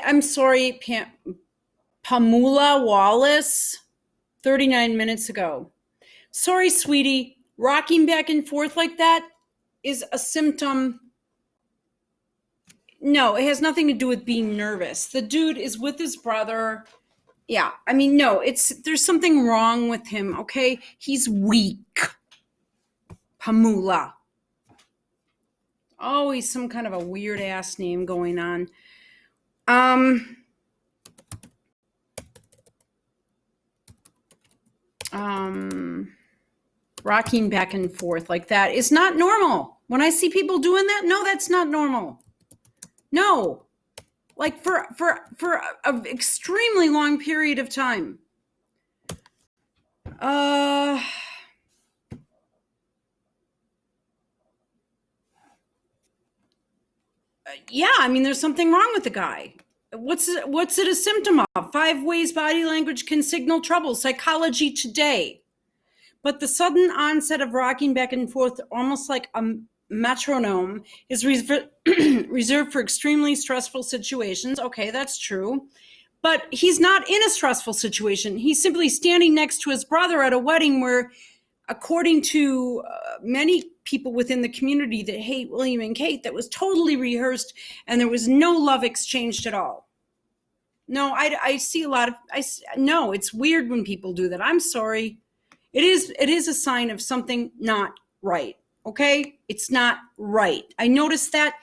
I'm sorry, Pamela Wallace, 39 minutes ago. Sorry, sweetie. Rocking back and forth like that is a symptom. No, it has nothing to do with being nervous. The dude is with his brother. Yeah, I mean, no, there's something wrong with him, okay? He's weak. Pamela. Always some kind of a weird ass name going on. Rocking back and forth like that is not normal. When I see people doing that, no, that's not normal. No, like for an extremely long period of time. Yeah, I mean, there's something wrong with the guy. What's it a symptom of? 5 ways body language can signal trouble. Psychology Today. But the sudden onset of rocking back and forth, almost like a metronome, is reserved for extremely stressful situations. Okay, that's true. But he's not in a stressful situation. He's simply standing next to his brother at a wedding where, according to many people within the community that hate William and Kate, that was totally rehearsed and there was no love exchanged at all. No, I see a lot of, no, it's weird when people do that. I'm sorry. It is a sign of something not right. Okay? It's not right. I noticed that,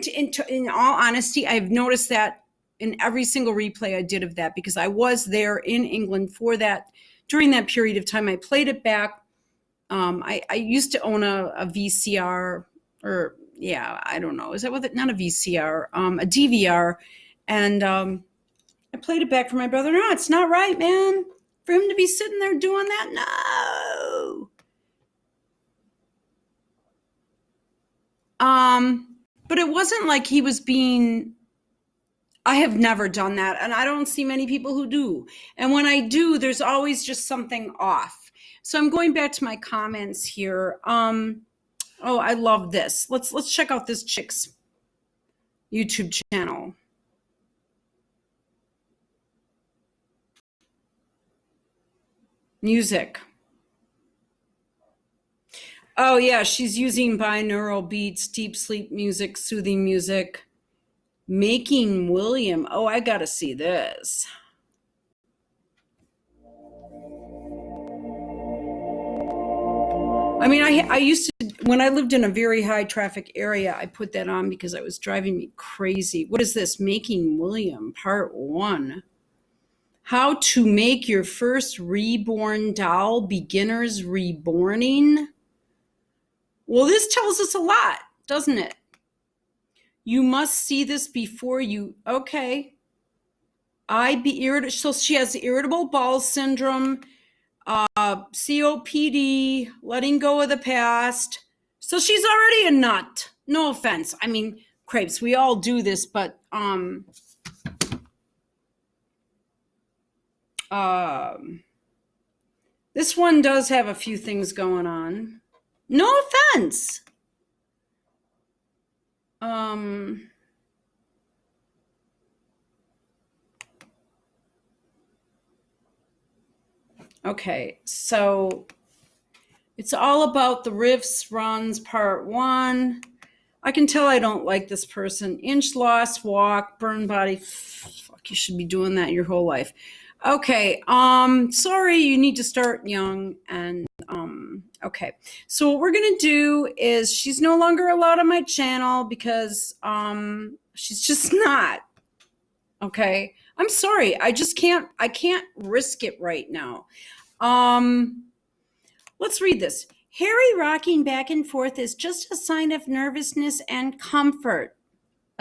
in all honesty, I've noticed that in every single replay I did of that, because I was there in England for that, during that period of time. I played it back. I used to own a VCR, or yeah, I don't know. Is that what it? Not a VCR, a DVR. And I played it back for my brother. No, it's not right, man. For him to be sitting there doing that, no. But it wasn't like he was being, I have never done that. And I don't see many people who do. And when I do, there's always just something off. So I'm going back to my comments here. Oh, I love this. Let's check out this chick's YouTube channel. Music. Oh yeah, she's using binaural beats, deep sleep music, soothing music. Making William. Oh, I gotta see this. I mean, I used to, when I lived in a very high traffic area, I put that on because it was driving me crazy. What is this? Making William, part 1. How to make your first reborn doll, beginners reborning. Well, this tells us a lot, doesn't it? You must see this before you, okay. So she has irritable bowel syndrome, COPD, letting go of the past. So she's already a nut. No offense. I mean, crepes, we all do this, but this one does have a few things going on. No offense. Okay, so it's all about the riffs, runs, part 1. I can tell I don't like this person. Inch loss, walk, burn body. Fuck, you should be doing that your whole life. Okay, sorry, you need to start young. And okay, so what we're gonna do is, she's no longer allowed on my channel because she's just not. Okay, I'm sorry, I can't risk it right now. Let's read this. Harry rocking back and forth is just a sign of nervousness and comfort.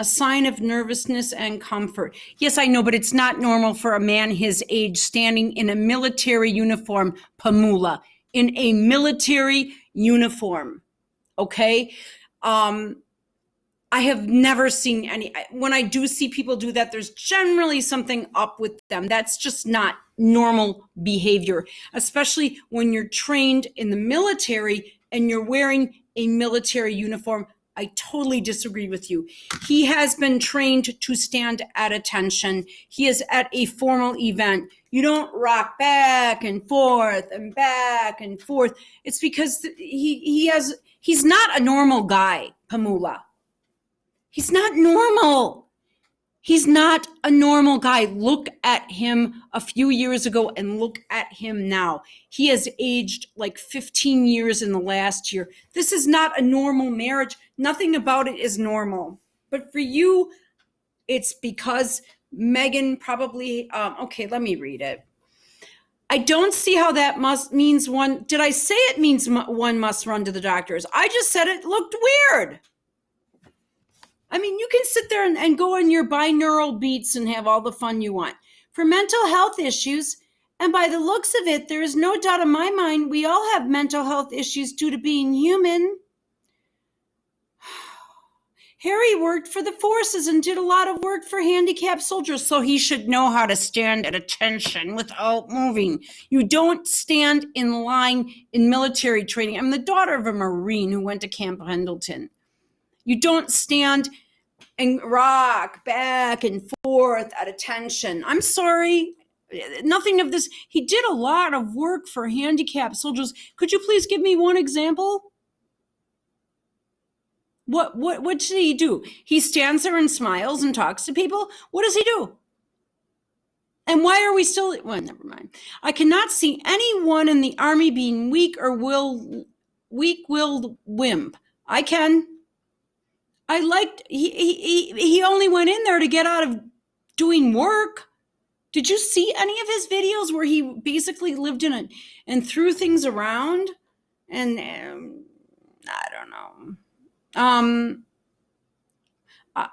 A sign of nervousness and comfort. Yes, I know, but it's not normal for a man his age standing in a military uniform, Pamela, in a military uniform. Okay? I have never seen any. When I do see people do that, there's generally something up with them. That's just not normal behavior, especially when you're trained in the military and you're wearing a military uniform. I totally disagree with you. He has been trained to stand at attention. He is at a formal event. You don't rock back and forth and back and forth. It's because he's not a normal guy, Pamela. He's not normal. He's not a normal guy. Look at him a few years ago and look at him now. He has aged like 15 years in the last year. This is not a normal marriage. Nothing about it is normal. But for you, it's because Meghan probably, okay, let me read it. I don't see how that means one. Did I say it means one must run to the doctors? I just said it looked weird. I mean, you can sit there and go on your binaural beats and have all the fun you want. For mental health issues, and by the looks of it, there is no doubt in my mind we all have mental health issues due to being human. Harry worked for the forces and did a lot of work for handicapped soldiers, so he should know how to stand at attention without moving. You don't stand in line in military training. I'm the daughter of a Marine who went to Camp Pendleton. You don't stand and rock back and forth at attention. I'm sorry. Nothing of this. He did a lot of work for handicapped soldiers. Could you please give me one example? What did he do? He stands there and smiles and talks to people. What does he do? And why are we still, well, never mind. I cannot see anyone in the army being weak-willed wimp. I can. I liked, he only went in there to get out of doing work. Did you see any of his videos where he basically lived in it and threw things around? And I don't know.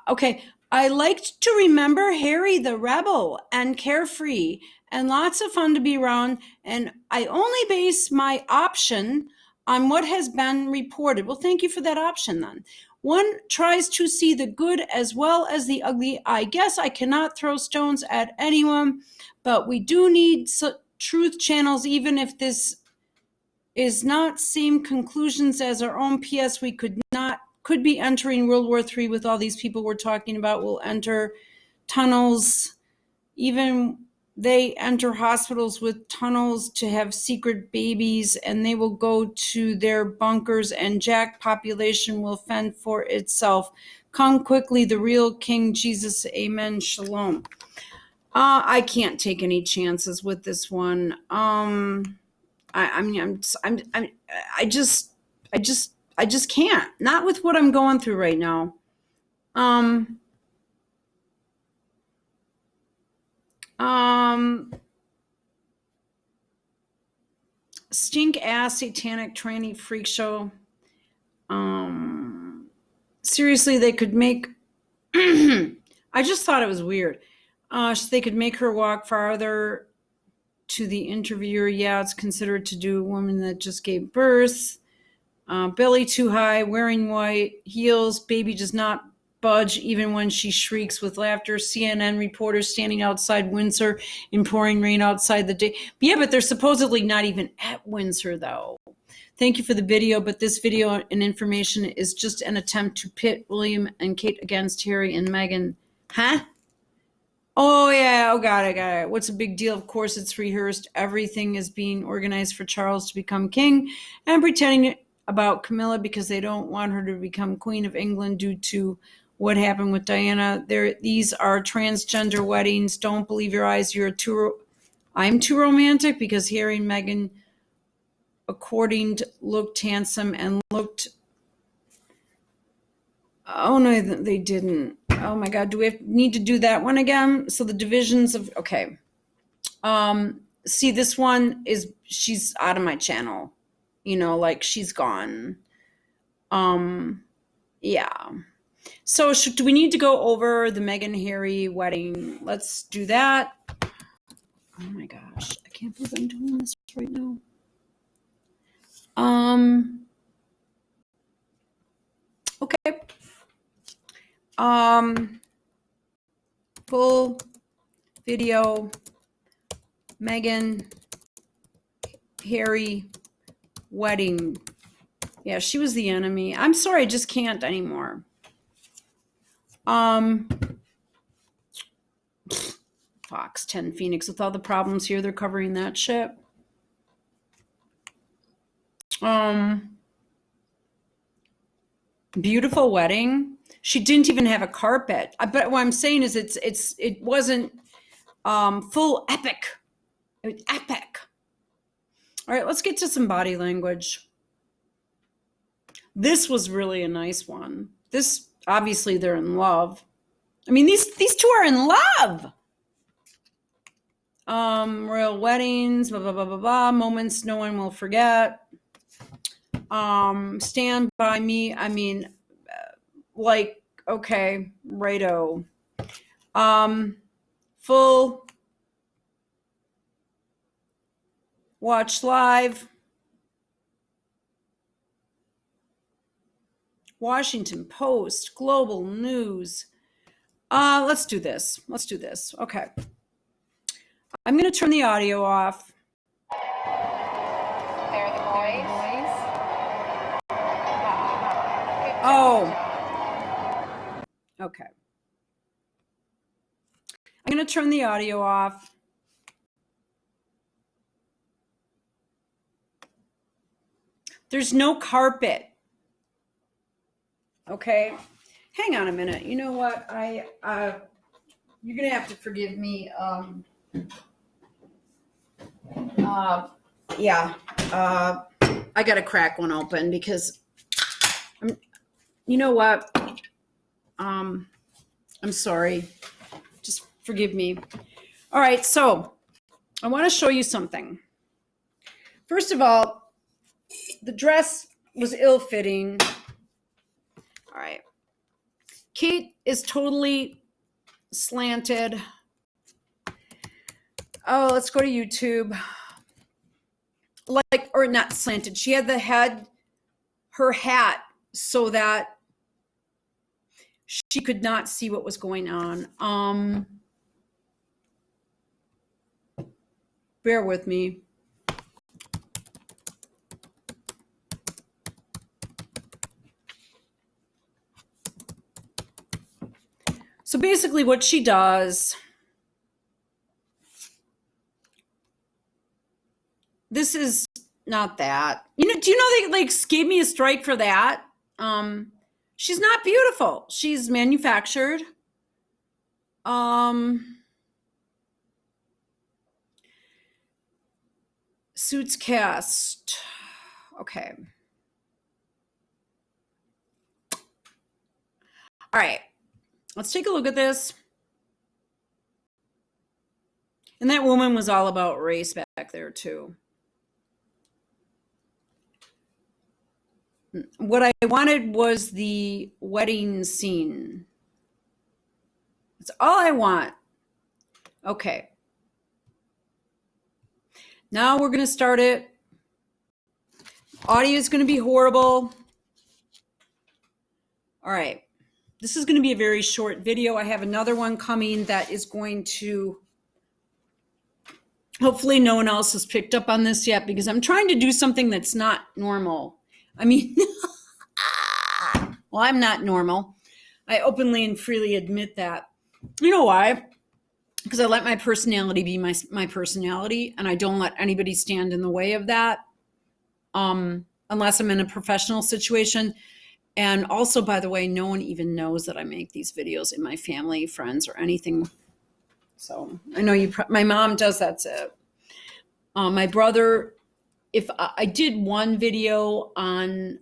Okay. I liked to remember Harry the rebel and carefree and lots of fun to be around. And I only base my option on what has been reported. Well, thank you for that option then. One tries to see the good as well as the ugly. I guess I cannot throw stones at anyone, but we do need truth channels, even if this is not same conclusions as our own. PS, we could be entering World War III with all these people we're talking about. We'll enter tunnels. Even they enter hospitals with tunnels to have secret babies, and they will go to their bunkers, and Jack population will fend for itself. Come quickly, the real King Jesus. Amen. Shalom. I can't take any chances with this one. I just can't. Not with what I'm going through right now. Stink ass satanic tranny freak show. Seriously, they could make I just thought it was weird. They could make her walk farther to the interviewer. Yeah, it's considered to do a woman that just gave birth. Belly too high, wearing white heels, baby does not budge even when she shrieks with laughter. CNN reporters standing outside Windsor in pouring rain outside the day. Yeah, but they're supposedly not even at Windsor, though. Thank you for the video, but this video and information is just an attempt to pit William and Kate against Harry and Meghan. Huh? Oh, yeah. Oh, got it. What's a big deal? Of course, it's rehearsed. Everything is being organized for Charles to become king and pretending about Camilla because they don't want her to become Queen of England due to what happened with Diana. These are transgender weddings. Don't believe your eyes. I'm too romantic because Harry and Meghan, according to, looked handsome and looked. Oh no, they didn't. Oh my God, do we need to do that one again? So the divisions of, okay. See, this one she's out of my channel. Like she's gone. Yeah. So do we need to go over the Meghan Harry wedding? Let's do that. Oh my gosh, I can't believe I'm doing this right now. Okay. Full video, Meghan Harry wedding. Yeah, she was the enemy. I'm sorry, I just can't anymore. Fox 10 Phoenix, with all the problems here, they're covering that shit. Beautiful wedding. She didn't even have a carpet. But what I'm saying is it wasn't full epic. It was epic. All right, let's get to some body language. This was really a nice one. This, obviously, they're in love. I mean, these two are in love. Royal weddings, blah, blah, blah, blah, blah. Moments no one will forget. Stand by me. I mean, like, okay, righto. Full watch live. Washington Post, Global News. Let's do this. Okay. I'm going to turn the audio off. They're the boys. Oh. Okay. I'm going to turn the audio off. There's no carpet. Okay. Hang on a minute. You know what? You're going to have to forgive me. I got to crack one open because you know what? I'm sorry. Just forgive me. All right. So I want to show you something. First of all, the dress was ill-fitting. All right. Kate is totally slanted. Oh, let's go to YouTube. Or not slanted. She had her hat so that she could not see what was going on. Bear with me. So basically what she does, this is not that. Do you know they gave me a strike for that? She's not beautiful. She's manufactured. Suits cast. Okay. All right. Let's take a look at this. And that woman was all about race back there too. What I wanted was the wedding scene. That's all I want. Okay. Now we're going to start it. Audio is going to be horrible. All right. This is going to be a very short video. I have another one coming that is going to, hopefully no one else has picked up on this yet because I'm trying to do something that's not normal. I mean, well, I'm not normal. I openly and freely admit that. You know why? Because I let my personality be my personality, and I don't let anybody stand in the way of that unless I'm in a professional situation. And also, by the way, no one even knows that I make these videos in my family, friends, or anything. So I know my mom does, that's it. My brother, if I did one video on,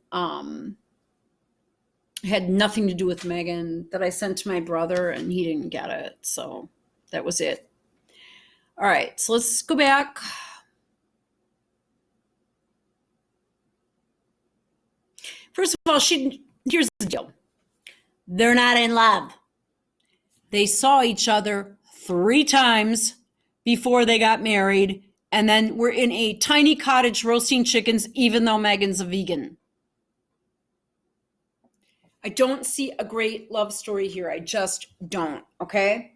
had nothing to do with Megan that I sent to my brother and he didn't get it. So that was it. All right, so let's go back. First of all, here's the deal. They're not in love. They saw each other 3 times before they got married, and then we're in a tiny cottage roasting chickens, even though Megan's a vegan. I don't see a great love story here. I just don't, okay?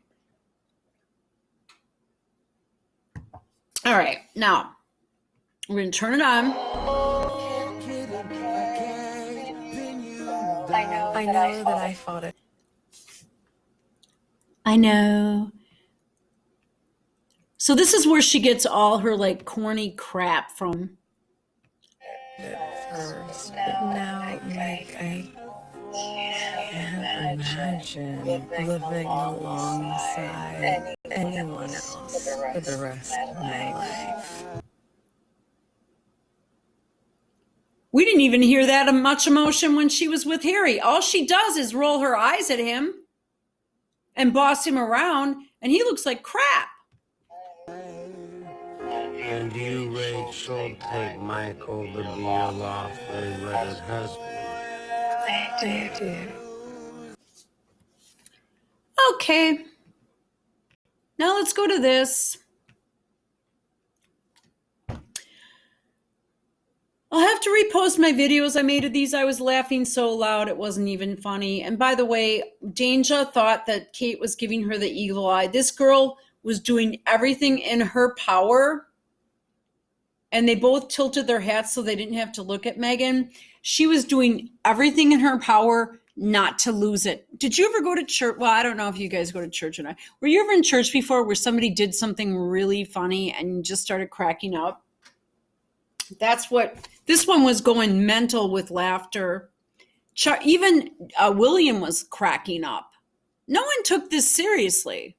All right, now we're going to turn it on. I know that I fought it. I know. So this is where she gets all her like corny crap from. At first, but now, like, I can't imagine living alongside anyone else for the rest of my life. We didn't even hear that much emotion when she was with Harry. All she does is roll her eyes at him and boss him around, and he looks like crap. And you, Rachel, take Michael to be your lawfully wedded husband. I do. Okay. Now let's go to this. I'll have to repost my videos I made of these. I was laughing so loud it wasn't even funny. And by the way, Danja thought that Kate was giving her the eagle eye. This girl was doing everything in her power, and they both tilted their hats so they didn't have to look at Megan. She was doing everything in her power not to lose it. Did you ever go to church? Well, I don't know if you guys go to church or not. Were you ever in church before where somebody did something really funny and you just started cracking up? That's what this one was, going mental with laughter. Even William was cracking up. No one took this seriously.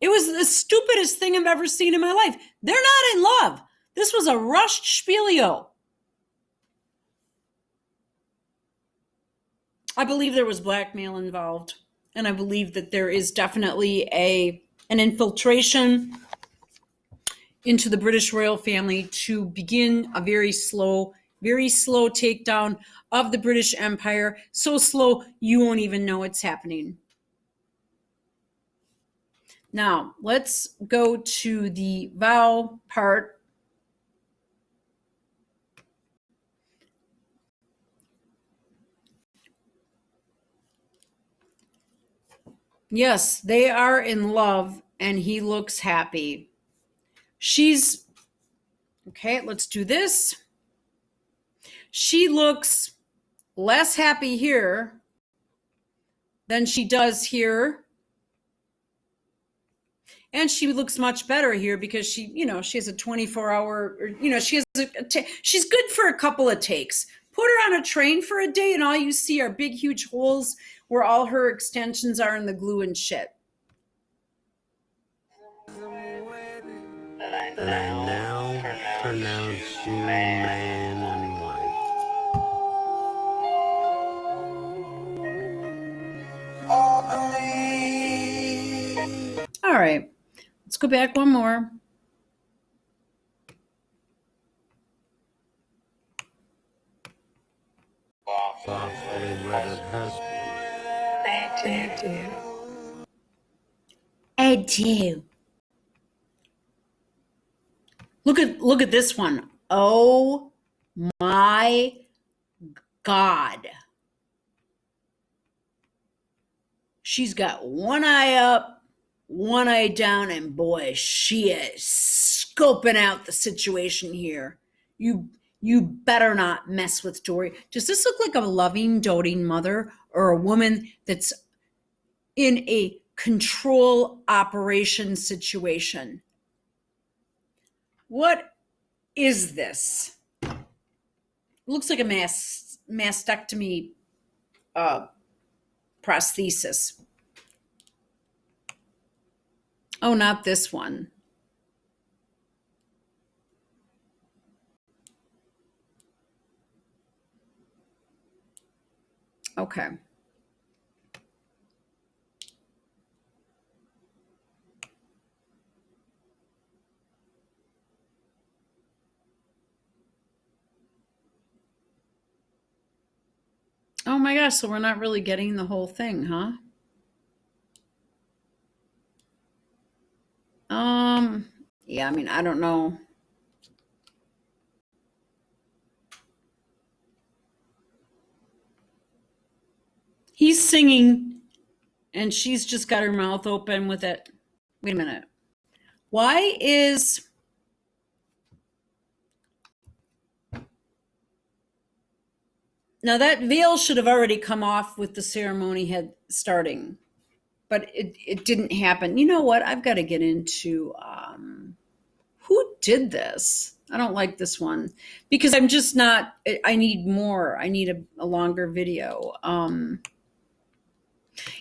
It was the stupidest thing I've ever seen in my life. They're not in love. This was a rushed spielio. I believe there was blackmail involved, and I believe that there is definitely an infiltration into the British royal family to begin a very slow takedown of the British Empire. So slow, you won't even know it's happening. Now, let's go to the vow part. Yes, they are in love, and he looks happy. Okay, let's do this. She looks less happy here than she does here. And she looks much better here because she has a 24-hour, she's good for a couple of takes. Put her on a train for a day and all you see are big, huge holes where all her extensions are in the glue and shit. And I now pronounce you man and wife. All right, let's go back one more. Lawfully wedded husband. I do. Look at this one. Oh my God. She's got one eye up, one eye down, and boy, she is scoping out the situation here. You better not mess with Dory. Does this look like a loving, doting mother or a woman that's in a control operation situation? What is this? It looks like a mastectomy prosthesis. Oh, not this one. Okay. Oh my gosh, so we're not really getting the whole thing, huh? Yeah, I mean, I don't know. He's singing and she's just got her mouth open with it. Wait a minute. Why is Now that veil should have already come off with the ceremony had starting, but it didn't happen. You know what? I've got to get into who did this. I don't like this one because I'm just not. I need more. I need a longer video.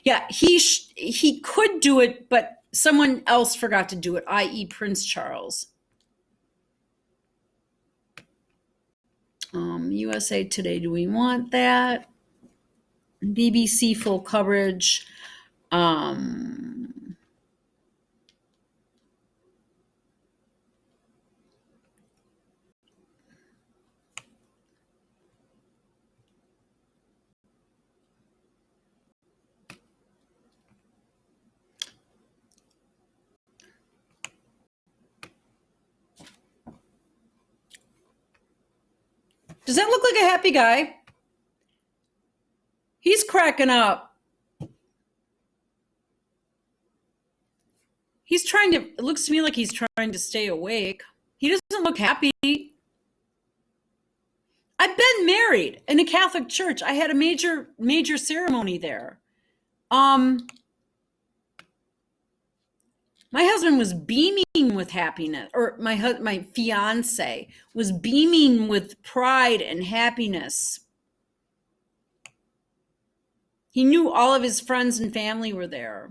Yeah, he could do it, but someone else forgot to do it, i.e., Prince Charles. USA Today, do we want that? BBC full coverage. Does that look like a happy guy? He's cracking up. It looks to me like he's trying to stay awake. He doesn't look happy. I've been married in a Catholic church. I had a major ceremony there. My husband was beaming with happiness, or my fiance was beaming with pride and happiness. He knew all of his friends and family were there.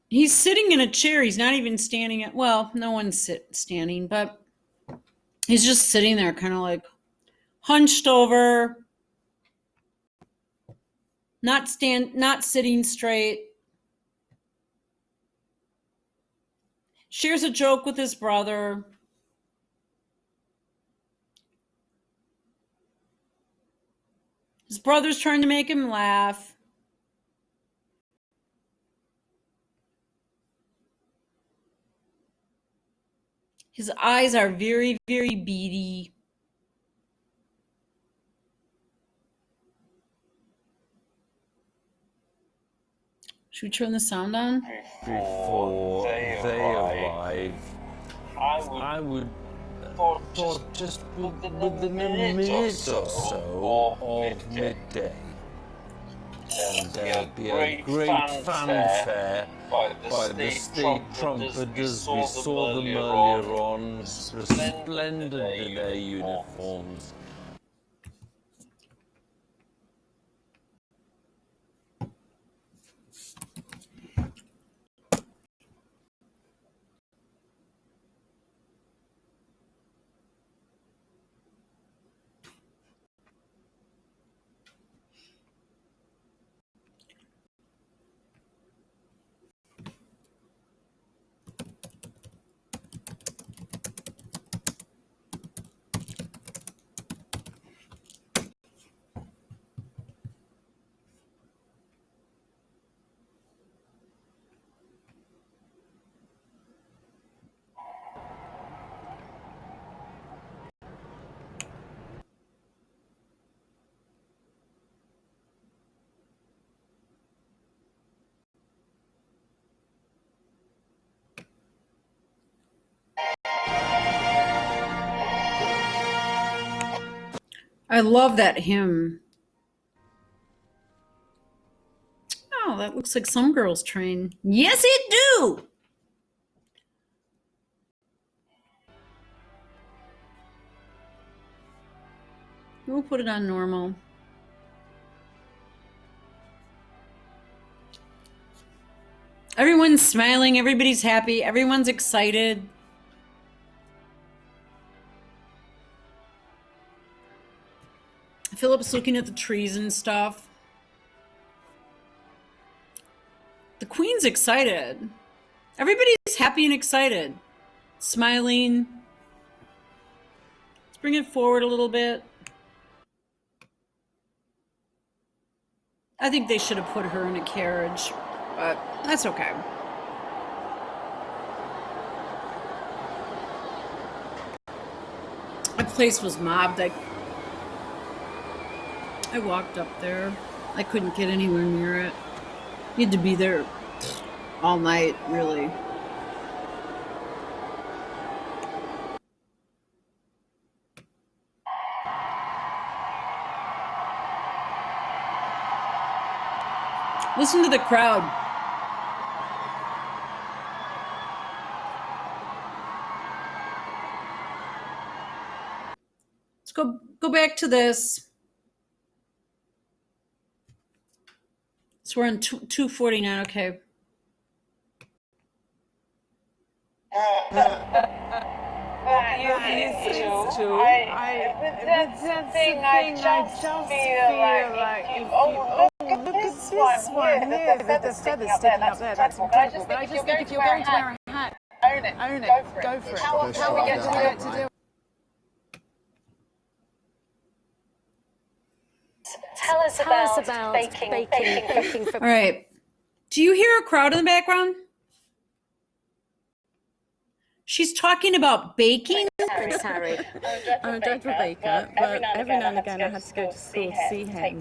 He's sitting in a chair. He's not even standing. Well, no one's standing, but he's just sitting there kind of like hunched over, not sitting straight. Shares a joke with his brother. His brother's trying to make him laugh. His eyes are very, very beady. Should we turn the sound on? Before they arrive, I would for just within a minute or so of midday. And there'll be a great fanfare by the state trumpeters. We saw them earlier on, resplendent in their uniforms. I love that hymn. Oh, that looks like some girls train. Yes, it do. We'll put it on normal. Everyone's smiling. Everybody's happy. Everyone's excited. Philip's looking at the trees and stuff. The Queen's excited. Everybody's happy and excited. Smiling. Let's bring it forward a little bit. I think they should have put her in a carriage, but that's okay. place was mobbed. I walked up there. I couldn't get anywhere near it. You had to be there all night, really. Listen to the crowd. Let's go back to this. So we're on 249. Okay. That's true. That's the thing. I just feel like if you look at this one here, the feathers sticking up there, that's incredible. But I just think if you're going to wear a hat, own it, go for it. How we get to do it? Tell us about baking. All right. Do you hear a crowd in the background? She's talking about baking. Sorry. I'm a dreadful baker, but every now and again I had to go to school to see him.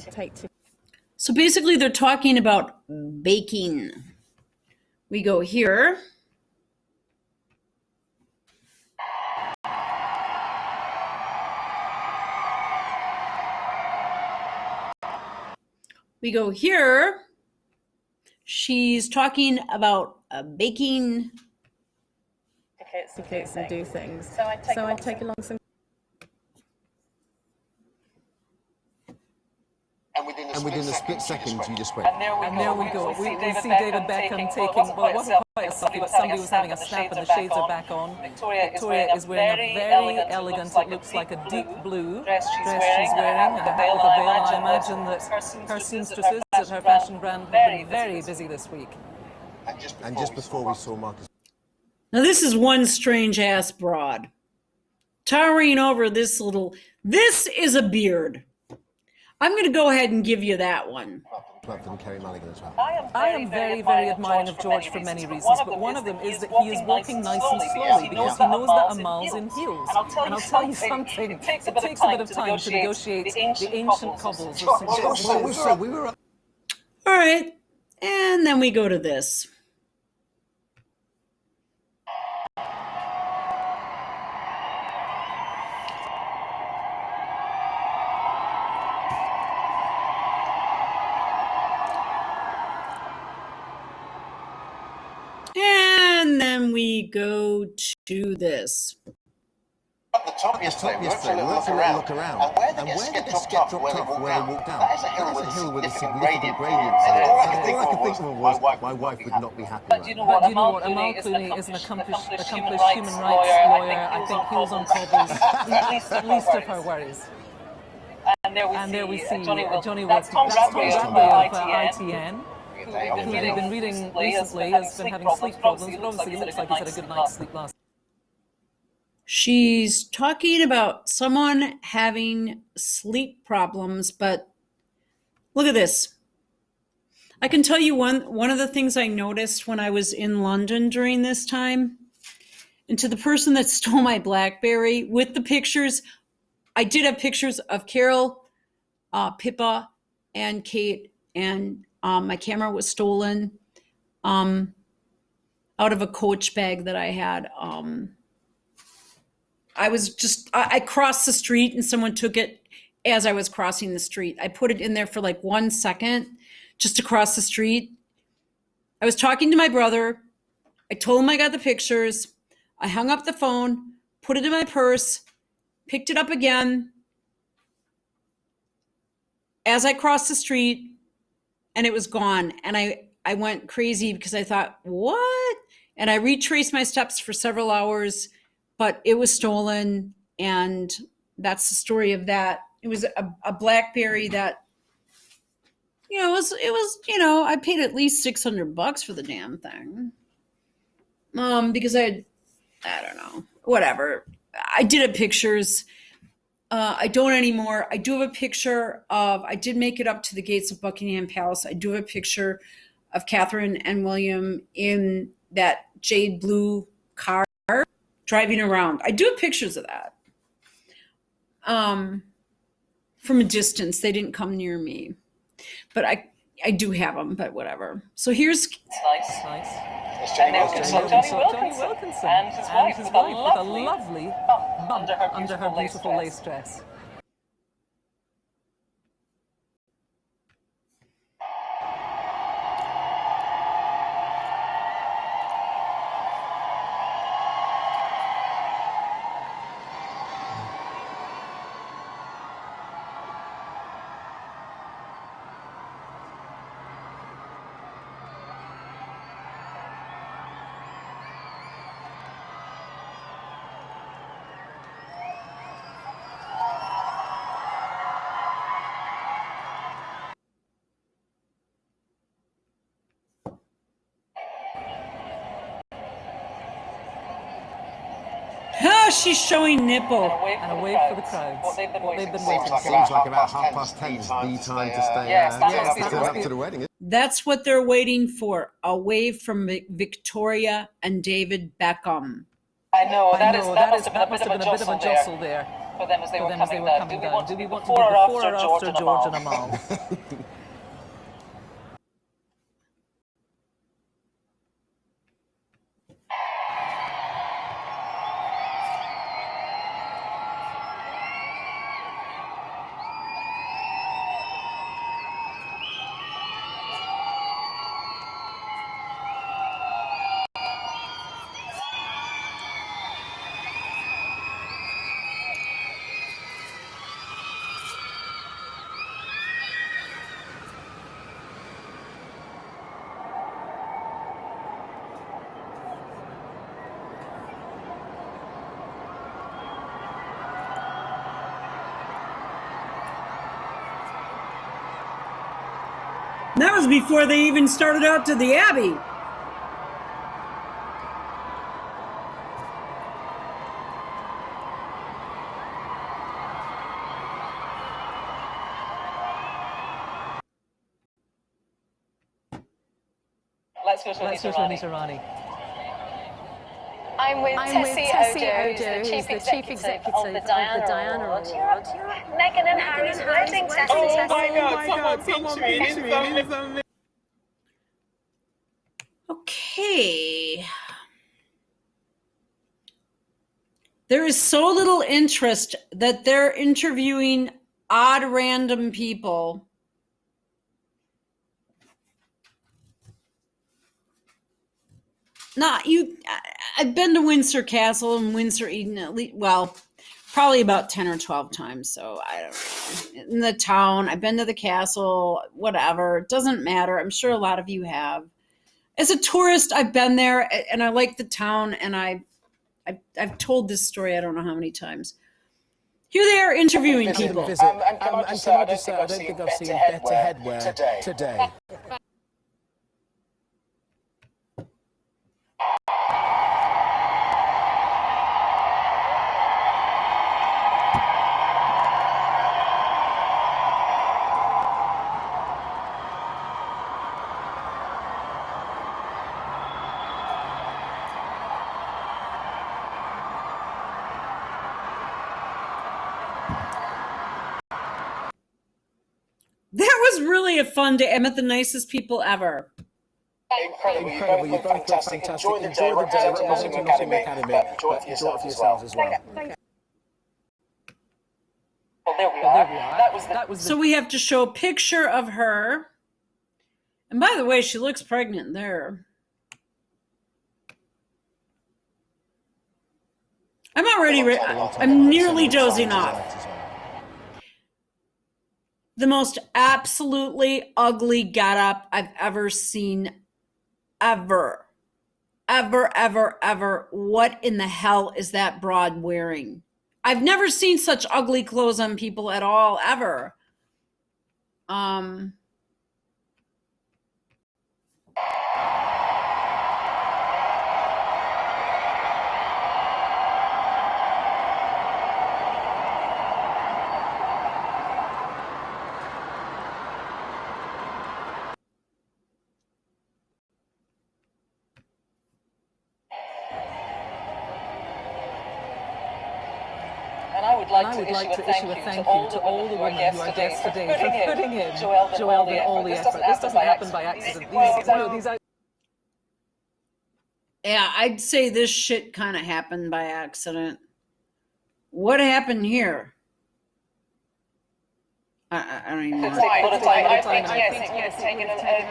So basically they're talking about baking. We go here. We go here. She's talking about baking Tickets and do things. So I take along some. And within a split second, you just went. And there we go. We see David Beckham taking, well, it wasn't quite a selfie, but somebody was having a snap and the shades are back on. Victoria is wearing a very elegant, it looks like a deep blue dress she's wearing, and a hat with a veil. And I imagine that her seamstresses at her fashion brand have been very busy this week. And just before we saw Marcus. Now this is one strange ass broad. Towering over this is a beard. I'm going to go ahead and give you that one. From Kerry Mulligan as well. I am very, very admiring of George for many reasons, but one of them is that he is walking nice and slowly because he knows that Amal's in heels. And I'll tell you something, it takes a bit of time to negotiate the ancient cobbles of St. George's. All right, and then we go to this. And then we go to this. At the top yesterday, we went for a little look around. And where did this get dropped off where they walked down? That is a hill with a significant gradient. All I could think of was my wife would not be happy. But you know what, Amal Clooney is an accomplished human rights lawyer. I think heels on cobbles, least of her worries. And there we see Johnny West, Tom Bradley of ITN. Who we've been reading recently has been having sleep problems, but obviously it looks like he's had a good night's sleep last. She's talking about someone having sleep problems, but look at this. I can tell you one of the things I noticed when I was in London during this time, and to the person that stole my BlackBerry with the pictures, I did have pictures of Carol, Pippa, and Kate, and my camera was stolen out of a Coach bag that I had. I crossed the street and someone took it as I was crossing the street. I put it in there for like 1 second just to cross the street. I was talking to my brother. I told him I got the pictures. I hung up the phone, put it in my purse, picked it up again as I crossed the street, and it was gone. And I went crazy because I thought, what? And I retraced my steps for several hours, but it was stolen. And that's the story of that. It was a BlackBerry that, it was, I paid at least $600 for the damn thing. Because I don't know, whatever. I did have pictures. I don't anymore. I do have a picture I did make it up to the gates of Buckingham Palace. I do have a picture of Catherine and William in that jade blue car driving around. I do have pictures of that. from a distance. They didn't come near me, but I do have them, but whatever. So here's Nice. It's And there Johnny we Wilkinson. saw Johnny Wilkinson and his wife with a lovely bump under her beautiful lace dress. she's showing nipple. And a wave for the crowds. What they've been waiting for. Seems like about 10:30 is the time to stay. Turn up to the wedding. That's what they're waiting for. A wave from Victoria and David Beckham. I know, that must have been a bit of a jostle there for them as they were coming down. Do we want to be before or after George and Amal? That was before they even started out to the Abbey. Let's go to Anita Rani. I'm with Tessie Ojo, who's the chief executive of the Diana Award. Meghan and Harry's wedding, Tessie. Oh my God, someone pinch me. Okay. There is so little interest that they're interviewing odd random people. I've been to Windsor Castle and Windsor Eden at least, well, probably about 10 or 12 times. So I don't know. In the town, I've been to the castle, whatever. It doesn't matter. I'm sure a lot of you have. As a tourist, I've been there and I like the town, and I've told this story I don't know how many times. Here they are interviewing people. And can I just say, I don't think I've seen better headwear today. That was really a fun day. I met the nicest people ever. Incredible. You both fantastic. Enjoy the day representing Nottingham Academy, but enjoy it for yourselves as well. Well, there we are. That was So we have to show a picture of her. And by the way, she looks pregnant there. I'm already I'm nearly dozing off. The most absolutely ugly getup I've ever seen. Ever. What in the hell is that broad wearing? I've never seen such ugly clothes on people at all, ever. like to issue a thank you to all the women who are guests today for putting in, Joelle, in all the effort. This doesn't happen by accident. These are Yeah, I'd say this shit kind of happened by accident. What happened here? I don't even know. I think yes, it's taken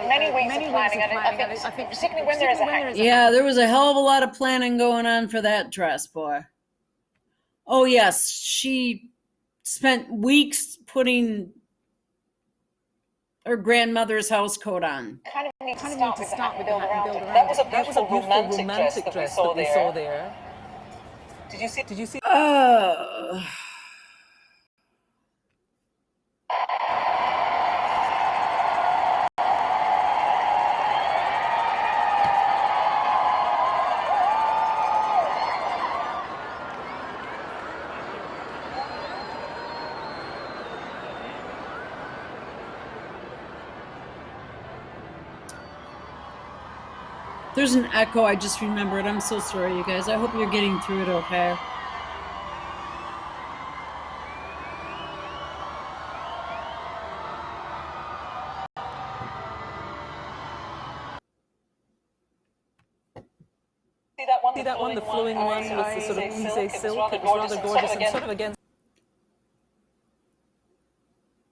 many weeks of planning, and I think particularly when there is a hang. Yeah, there was a hell of a lot of planning going on for that dress, boy. Oh yes, she spent weeks putting her grandmother's house coat on. Kind of need to start with the build around it. That was a beautiful romantic dress that we saw there. Did you see? There's an echo. I just remembered. I'm so sorry, you guys. I hope you're getting through it okay. See that one, the flowing one with the sort of easy silk? It was rather gorgeous and sort of against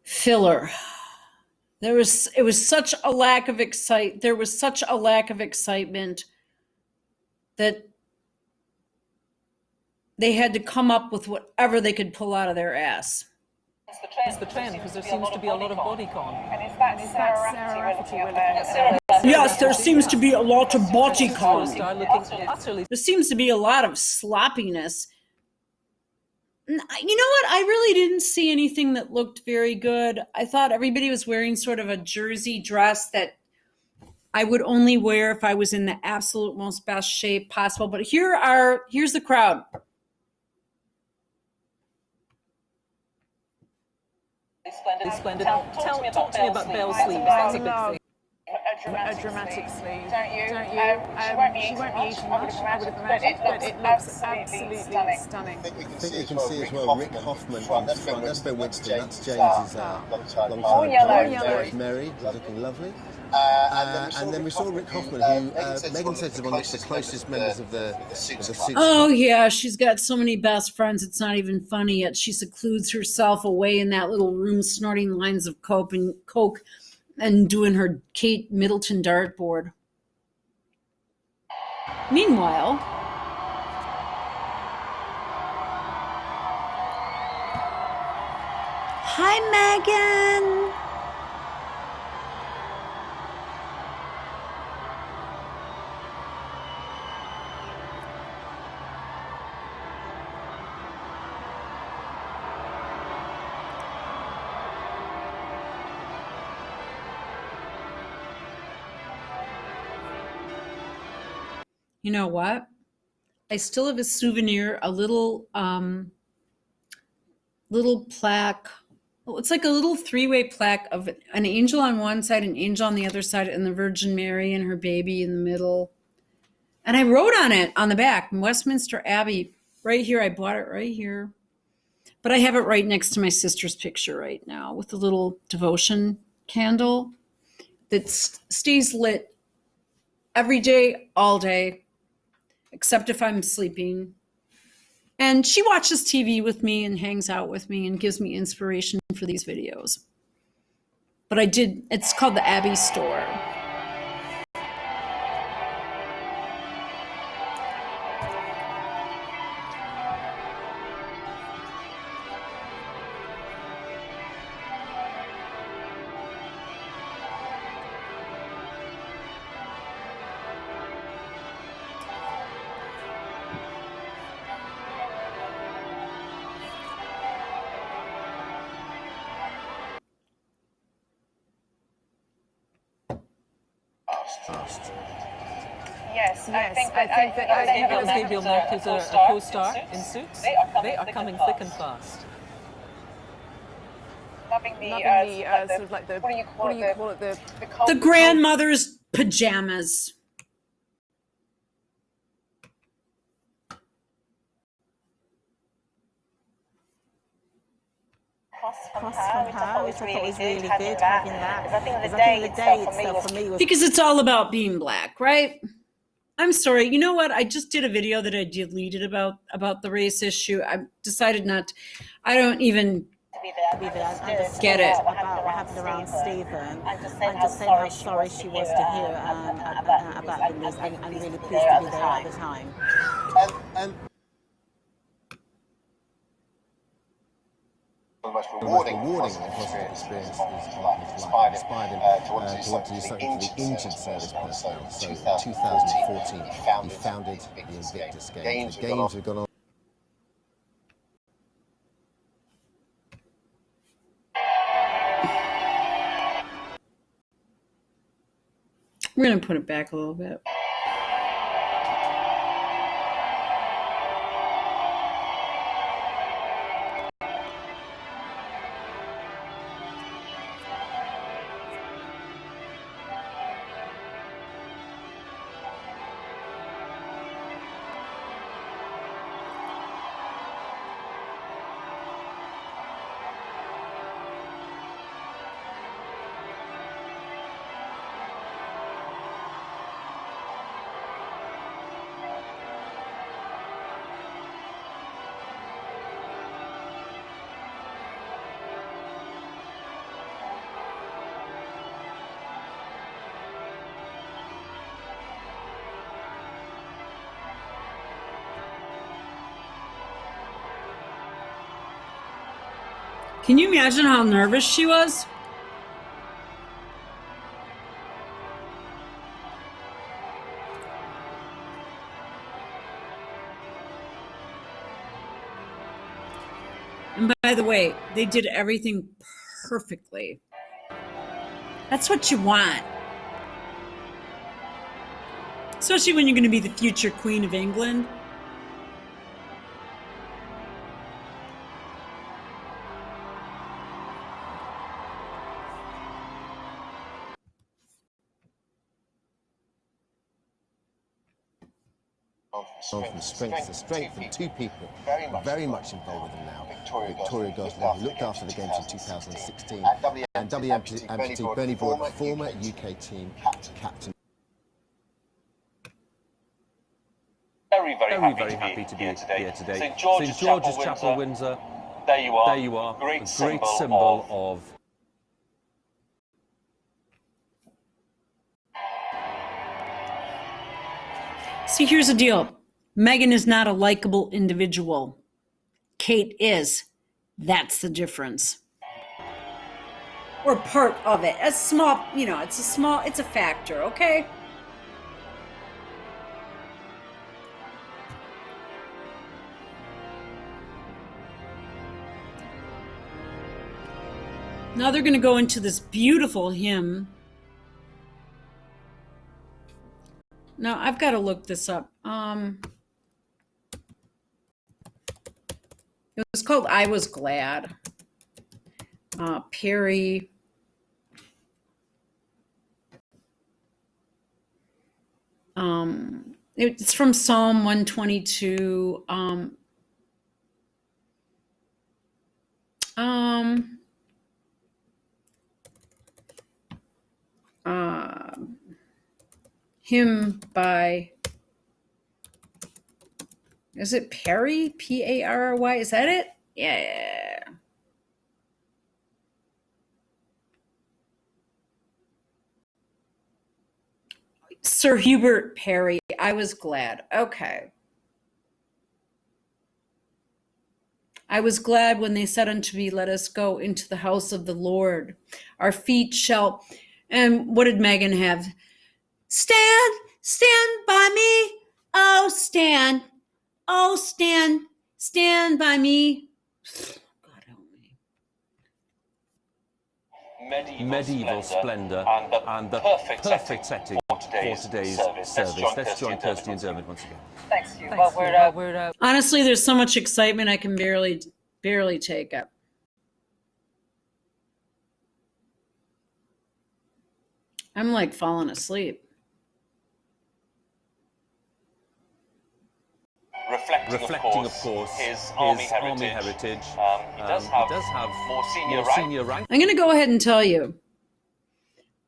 Filler. There was such a lack of excitement that they had to come up with whatever they could pull out of their ass. It's the trend because there seems to be a lot of bodycon. And is that Sarah Rafferty we're looking at? Yes, there seems to be a lot of bodycon. Star looking utterly. There seems to be a lot of sloppiness. You know what? I really didn't see anything that looked very good. I thought everybody was wearing sort of a jersey dress that I would only wear if I was in the absolute most best shape possible. But here's the crowd. Splendid. Talk to me about Belle's sleeves. That's a big thing. A dramatic sleeve. Don't you? She won't be eating much, I would have imagined, but it looks absolutely stunning. I think you can see as well Rick Hoffman on the front. That's Ben Winston. That's James's long-time yellow. Mary, looking lovely. And then we saw Rick Hoffman, who Megan said is one of the closest members of the suits. Oh yeah, she's got so many best friends. It's not even funny yet. She secludes herself away in that little room, snorting lines of coke and doing her Kate Middleton dartboard. Meanwhile, hi Megan. You know what? I still have a souvenir, a little plaque. It's like a little three-way plaque of an angel on one side, an angel on the other side, and the Virgin Mary and her baby in the middle. And I wrote on it on the back, Westminster Abbey, right here. I bought it right here. But I have it right next to my sister's picture right now with the little devotion candle that stays lit every day, all day, except if I'm sleeping. And she watches TV with me and hangs out with me and gives me inspiration for these videos. But it's called the Abbey Store. Yes, I think that Gabriel Knight is a co-star in Suits. They are coming thick and fast. Loving the sort of like the, what do you call it, The grandmother's pajamas. cross from her, which I thought was really good, having that. Because I think the day itself for me was... Because it's all about being black, right? I'm sorry. You know what? I just did a video that I deleted about the race issue. I decided not to, I don't even get it. About what happened around Stephen, and just saying how sorry she was to hear about the news, and really pleased to be there at the time. The most rewarding positive experience is inspired him to want to do something for the injured service personnel. So 2014, he founded the Invictus Games. The games have gone on. We're going to put it back a little bit. Can you imagine how nervous she was? And by the way, they did everything perfectly. That's what you want. Especially when you're going to be the future Queen of England. From strength to strength, and two people very much involved with them now. Victoria Gosling, who looked after the games in 2016, and W amputee Bernie Broad, former UK team captain. Very happy to be here today. St George's Chapel, Windsor. There you are. Great symbol of... See, here's the deal. Meghan is not a likable individual. Kate is. That's the difference. Or part of it. A small, it's a factor, okay? Now they're going to go into this beautiful hymn. Now, I've got to look this up. It was called I Was Glad. Perry. It's from Psalm 122. Hymn by, is it Perry? P-A-R-R-Y? Is that it? Yeah. Sir Hubert Perry. I Was Glad. Okay. I was glad when they said unto me, let us go into the house of the Lord. Our feet shall, and what did Meghan have? Stand by me. Oh, stand by me. God help me. Medieval splendour and the perfect setting for today's service. Let's join Kirsty and Dermot once again. Thanks, Hugh. Honestly, there's so much excitement I can barely take it. I'm like falling asleep. reflecting, of course, his army heritage. He does have more senior rank. I'm going to go ahead and tell you.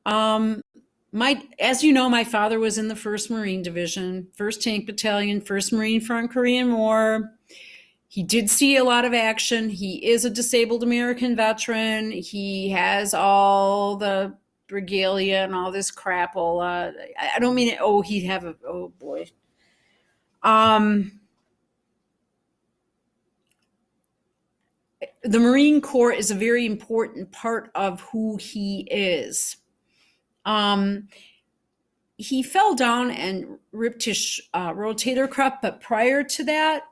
As you know, my father was in the 1st Marine Division, 1st Tank Battalion, 1st Marine Front Korean War. He did see a lot of action. He is a disabled American veteran. He has all the regalia and all this crapola. I don't mean it. Oh, he'd have a. Oh boy. The Marine Corps is a very important part of who he is. He fell down and ripped his rotator cuff, but prior to that,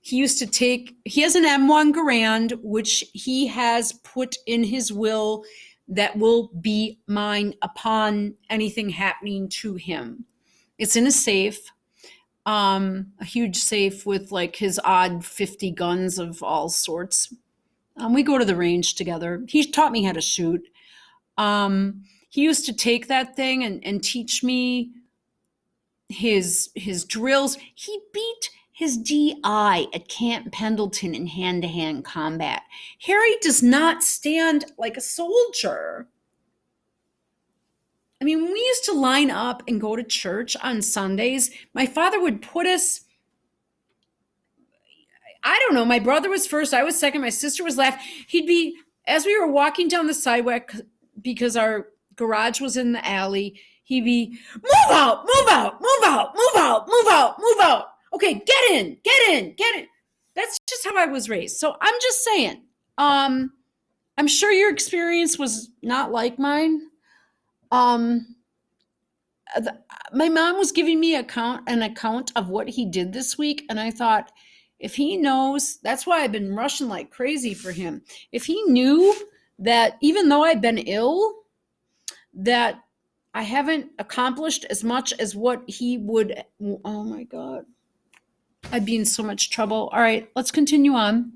he has an M1 Garand, which he has put in his will that will be mine upon anything happening to him. It's in a safe, a huge safe with like his odd 50 guns of all sorts. We go to the range together. He taught me how to shoot. He used to take that thing and teach me his drills. He beat his DI at Camp Pendleton in hand-to-hand combat. Harry does not stand like a soldier. I mean, when we used to line up and go to church on Sundays, my father would put us, I don't know, my brother was first, I was second, my sister was last. He'd be, as we were walking down the sidewalk, because our garage was in the alley, he'd be, move out, move out, move out, move out, move out, move out. Okay, get in, get in, get in. That's just how I was raised. So I'm just saying, I'm sure your experience was not like mine. My mom was giving me an account of what he did this week, and I thought, if he knows, that's why I've been rushing like crazy for him. If he knew that even though I've been ill, that I haven't accomplished as much as what he would, oh my God, I'd be in so much trouble. All right, let's continue on.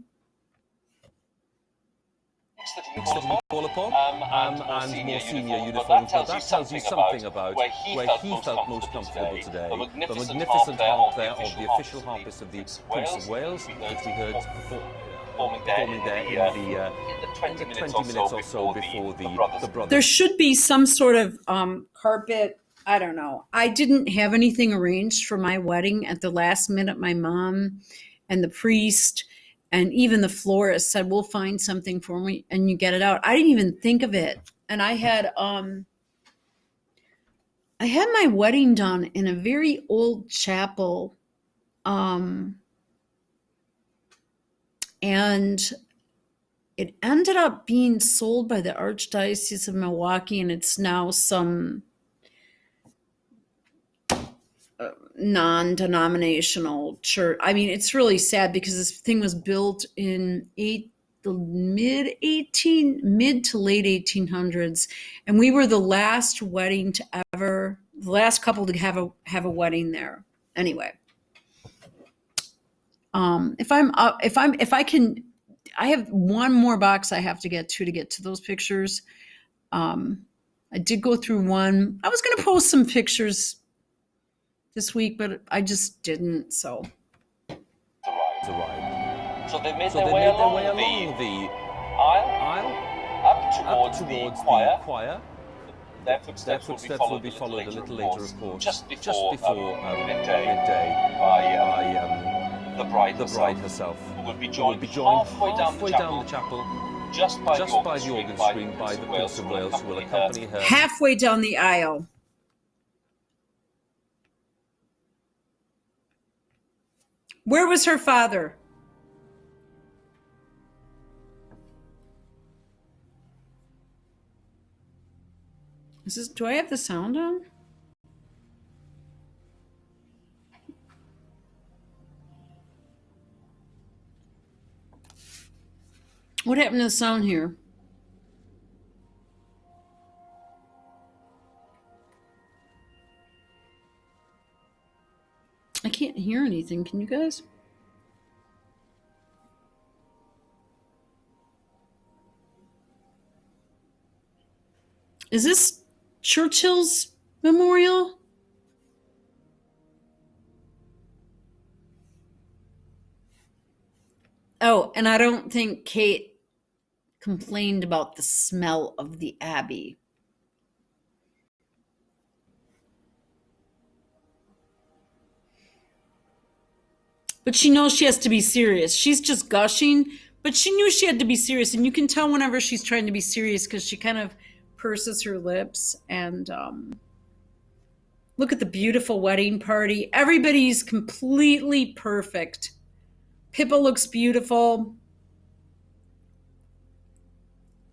Call upon, and more senior uniforms, but that tells you something about where he felt most comfortable today. The magnificent harp there of the official harpist of the Prince of Wales, which we heard performing there in the 20 minutes or so before the brothers. There should be some sort of carpet. I don't know. I didn't have anything arranged for my wedding at the last minute. My mom and the priest and even the florist said, we'll find something for me and you get it out. I didn't even think of it. And I had my wedding done in a very old chapel. And it ended up being sold by the Archdiocese of Milwaukee, and it's now some non-denominational church. I mean, it's really sad because this thing was built in the mid to late 1800s, and we were the last couple to have a wedding there. Anyway, I have one more box I have to get to those pictures. I did go through one. I was going to post some pictures this week, but I just didn't, so. So they made their way along the aisle, up towards the choir. Their footsteps will be followed a little later, of course, just before midday by the bride herself, who will be joined halfway down the chapel, just by the organ screen by the Prince of Wales, who will accompany her halfway down the aisle. Where was her father? Do I have the sound on? What happened to the sound here? I can't hear anything. Can you guys? Is this Churchill's memorial? Oh, and I don't think Kate complained about the smell of the Abbey. But she knows she has to be serious. She's just gushing, but she knew she had to be serious. And you can tell whenever she's trying to be serious because she kind of purses her lips. And look at the beautiful wedding party. Everybody's completely perfect. Pippa looks beautiful.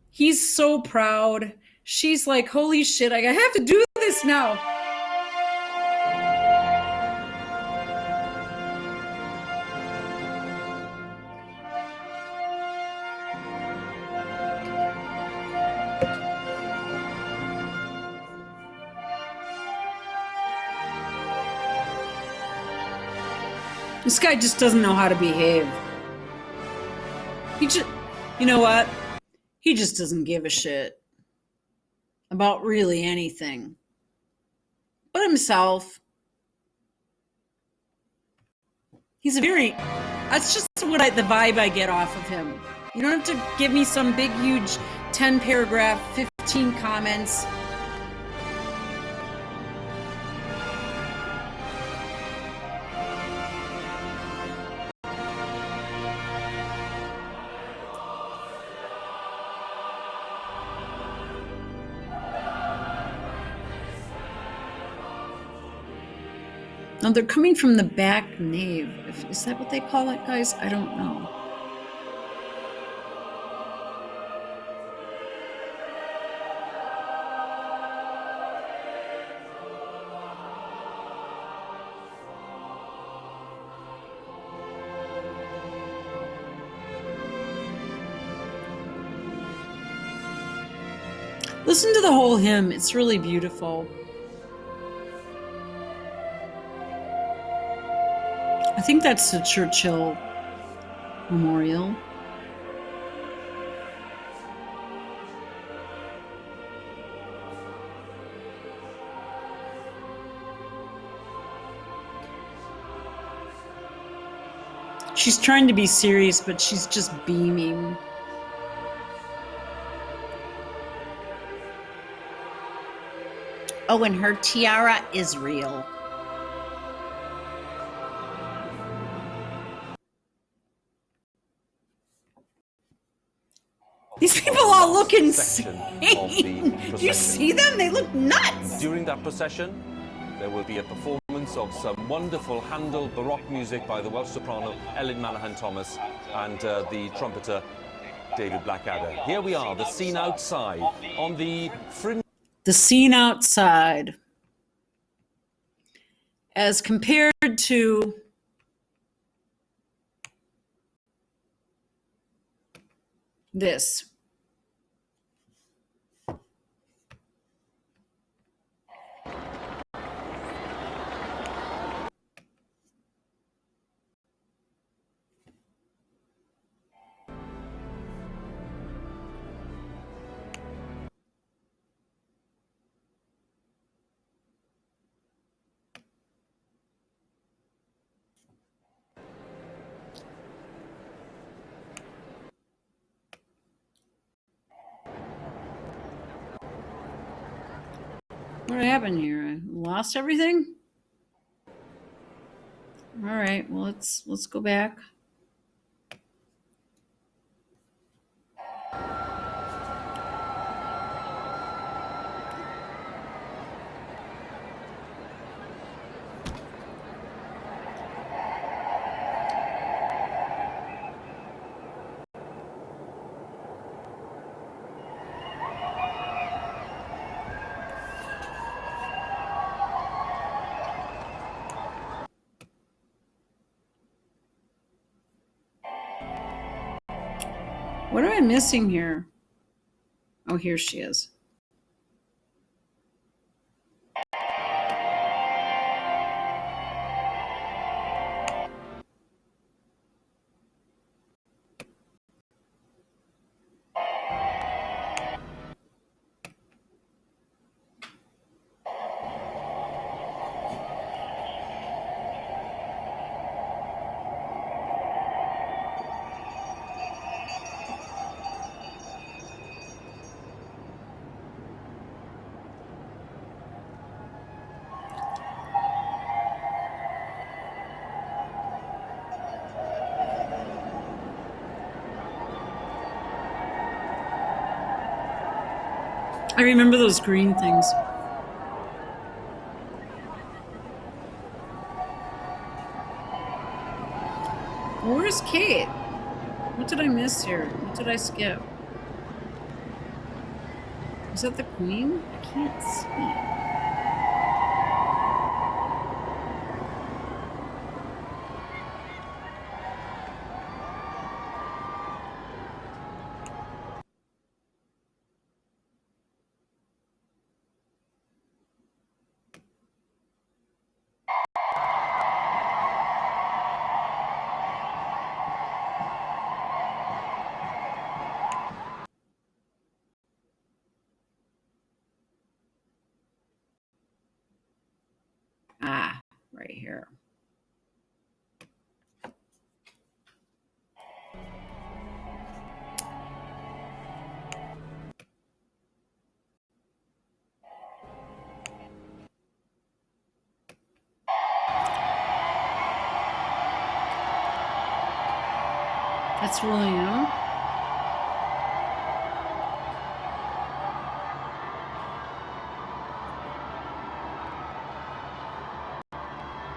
He's so proud. She's like, holy shit, I have to do this now. This guy just doesn't know how to behave. You know what? He just doesn't give a shit about really anything but himself. He's that's just the vibe I get off of him. You don't have to give me some big, huge 10 paragraph, 15 comments. Now they're coming from the back nave. Is that what they call it, guys? I don't know. Listen to the whole hymn. It's really beautiful. I think that's the Churchill Memorial. She's trying to be serious, but she's just beaming. Oh, and her tiara is real. These people all look insane. Do you see them? They look nuts. During that procession, there will be a performance of some wonderful Handel Baroque music by the Welsh soprano Ellen Manahan-Thomas and the trumpeter David Blackadder. Here we are, the scene outside, on the fringe. The scene outside, as compared to this. What happened here? I lost everything? All right, well, let's go back. What am I missing here? Oh, here she is. I remember those green things. Where's Kate? What did I miss here? What did I skip? Is that the Queen? I can't see. Ah, right here. That's William.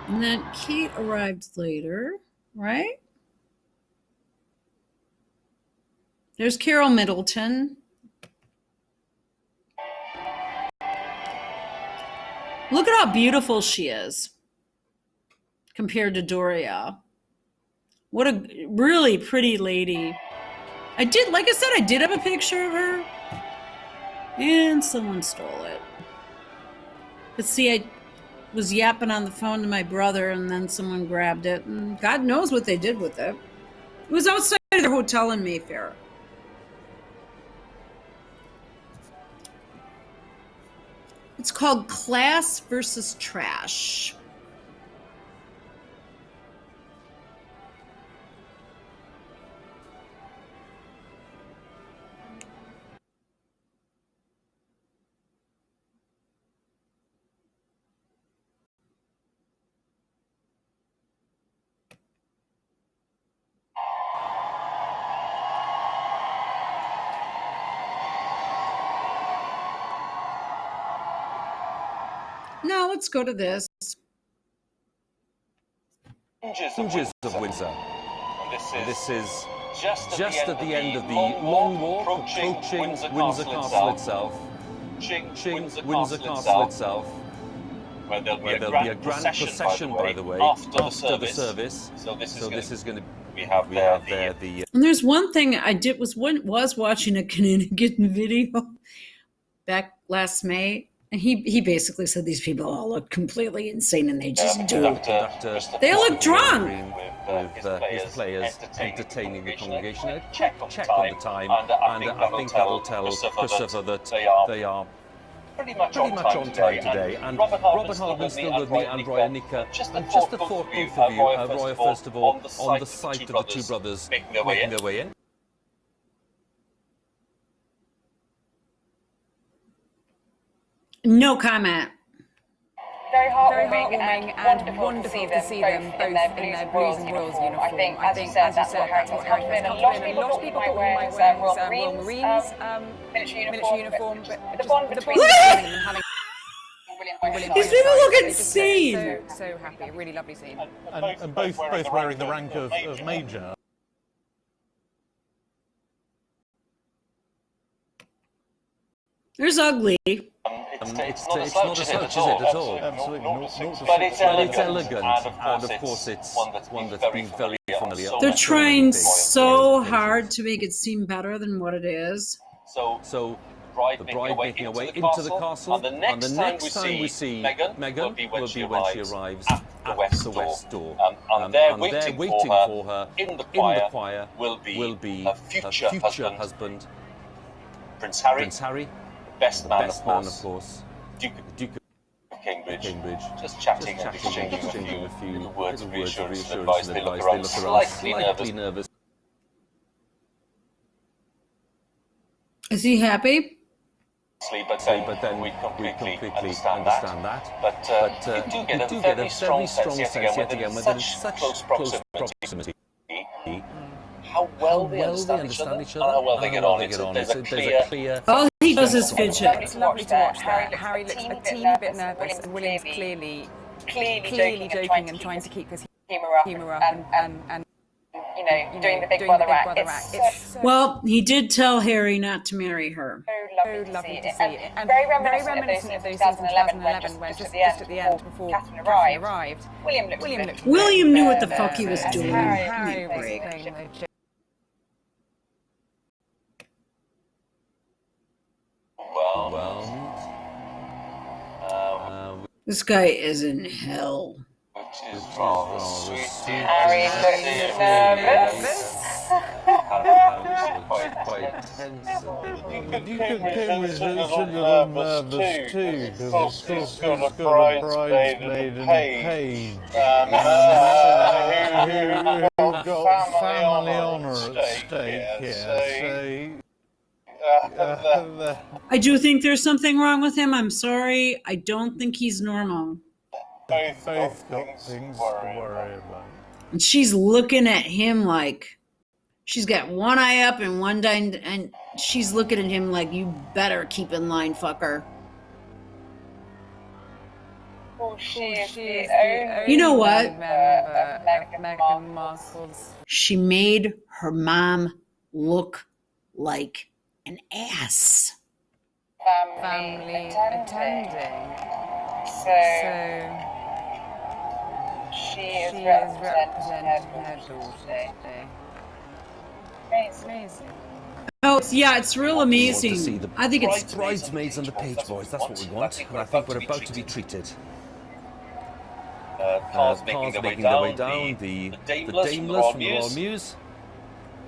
And then Kate arrived later, right? There's Carol Middleton. Look at how beautiful she is compared to Doria. What a really pretty lady. Like I said, I did have a picture of her. And someone stole it. But see, I was yapping on the phone to my brother, and then someone grabbed it, and God knows what they did with it. It was outside of their hotel in Mayfair. It's called Class versus Trash. Now let's go to this. Hinges of Windsor. And this is just at the end of the long walk, approaching Windsor Castle itself. Windsor Castle itself. Where there'll be a grand procession, by the way, after the service. So this is going to we have there the. And there's one thing I did was watching a Canadian video back last May. And he basically said these people all look completely insane, and they just do. They look drunk. With his players entertaining the congregation. Check on the time, and I think that'll tell Christopher that they are pretty much on time today. And Robert Hardman's still with me, and Roya Nika. And just a thought, both of you, Roya, first of all, on the sight of the two brothers making their way in. No comment. Very heartwarming and wonderful to see them both in their Blues and Royals uniform. I think, as you said, that's what Harry Potter comes in. A lot of people thought he might wear Royal Marines military uniform, but the bond between them and having William These people look insane. So happy, really lovely scene. And both wearing the rank of Major. There's ugly. It's not a slouch, is it, at all? Absolutely not. But it's elegant, and of course it's one that's been very familiar. They're trying so hard to make it seem better than what it is. So the bride making her way into the castle, and the next time we see Meghan will be when she arrives at the west door. And there waiting for her in the choir will be her future husband, Prince Harry. Best man, of course. Duke of Cambridge. Just chatting and exchanging a few words of reassurance and advice. They look around slightly nervous. Is he happy? But then we completely understand that. But you do get a very strong sense yet again when there's such close proximity. How well they understand each other and how well they get on. There's a clear... Oh, he buzzes fidget. It's lovely to watch that. Harry looks a teeny bit nervous, and William's clearly joking and trying to keep his humour up and doing the big brother act. Well, he did tell Harry not to marry her. So lovely to see it. And very reminiscent of those scenes in 2011 when just at the end, before Catherine arrived, William knew what the fuck he was doing. Harry was playing the This guy is in hell. Harry looks nervous. Quite tense. You could pin me to the nervous too, because she's got a bridesmaid and page. Who've got family honour at stake here, so... I do think there's something wrong with him. I'm sorry. I don't think he's normal. Both got things to worry about. And she's looking at him like she's got one eye up and one down, and she's looking at him like, you better keep in line, fucker. Well, she is the only You know what? Meghan Markle's. She made her mom look like an ass. Family attending. So she is representing her daughter today. Amazing. Oh, yeah, it's real amazing. I think it's bridesmaids and the page boys. That's what we want, and I think we're about to be treated. Cars making their way down. The Daimlers from the Royal Mews.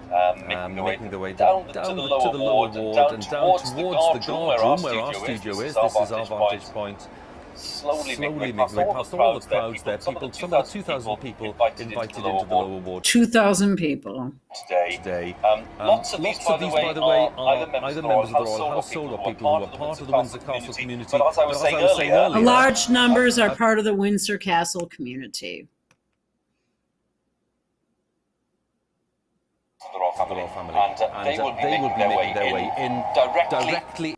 Making their way down to the lower ward and down towards the guardroom where our studio is. This is our vantage point. Slowly making their way past all the crowds there. People, some of the 2,000 people invited into the lower ward. 2,000 people. Today. Lots of these, by the way, are either members of the Royal Household or people who are part of the Windsor Castle community. But as I was saying earlier, Large numbers are part of the Windsor Castle community. The royal family. And they will be making their way in directly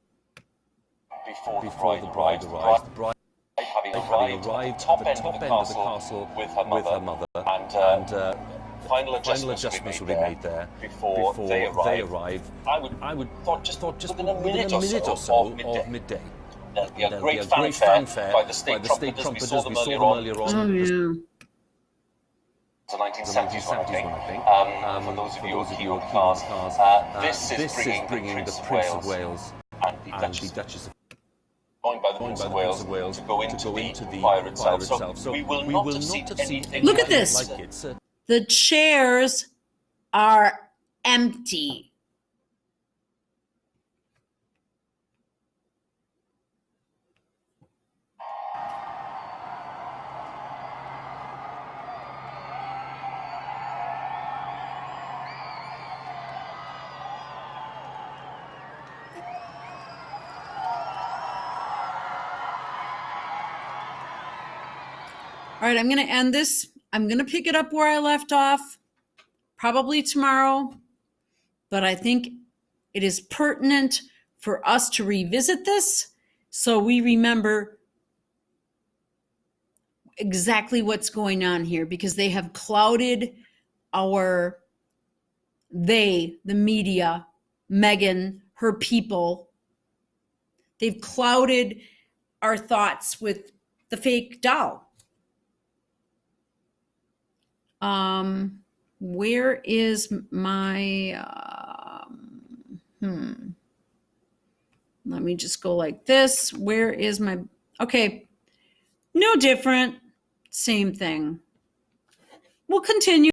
before the bride arrives. The bride having arrived at the top end of the castle with her mother, and final adjustments will be made there before they arrive. I would just within a minute or so of midday. There'll be a great fanfare by the state trumpeters. We saw them earlier on. Oh, yeah. The 1970s one, I think. For those of you who are keen on cars, this is bringing the Prince of Wales and the Duchess of joined by the Prince of Wales to go into the fire itself. So we will not have seen anything. Look at this. Like it. The chairs are empty. All right, I'm going to end this. I'm going to pick it up where I left off, probably tomorrow. But I think it is pertinent for us to revisit this so we remember exactly what's going on here, because they have clouded the media, Meghan, her people, they've clouded our thoughts with the fake doll. Where is my, let me just go like this. Where is my, okay. No different. Same thing. We'll continue.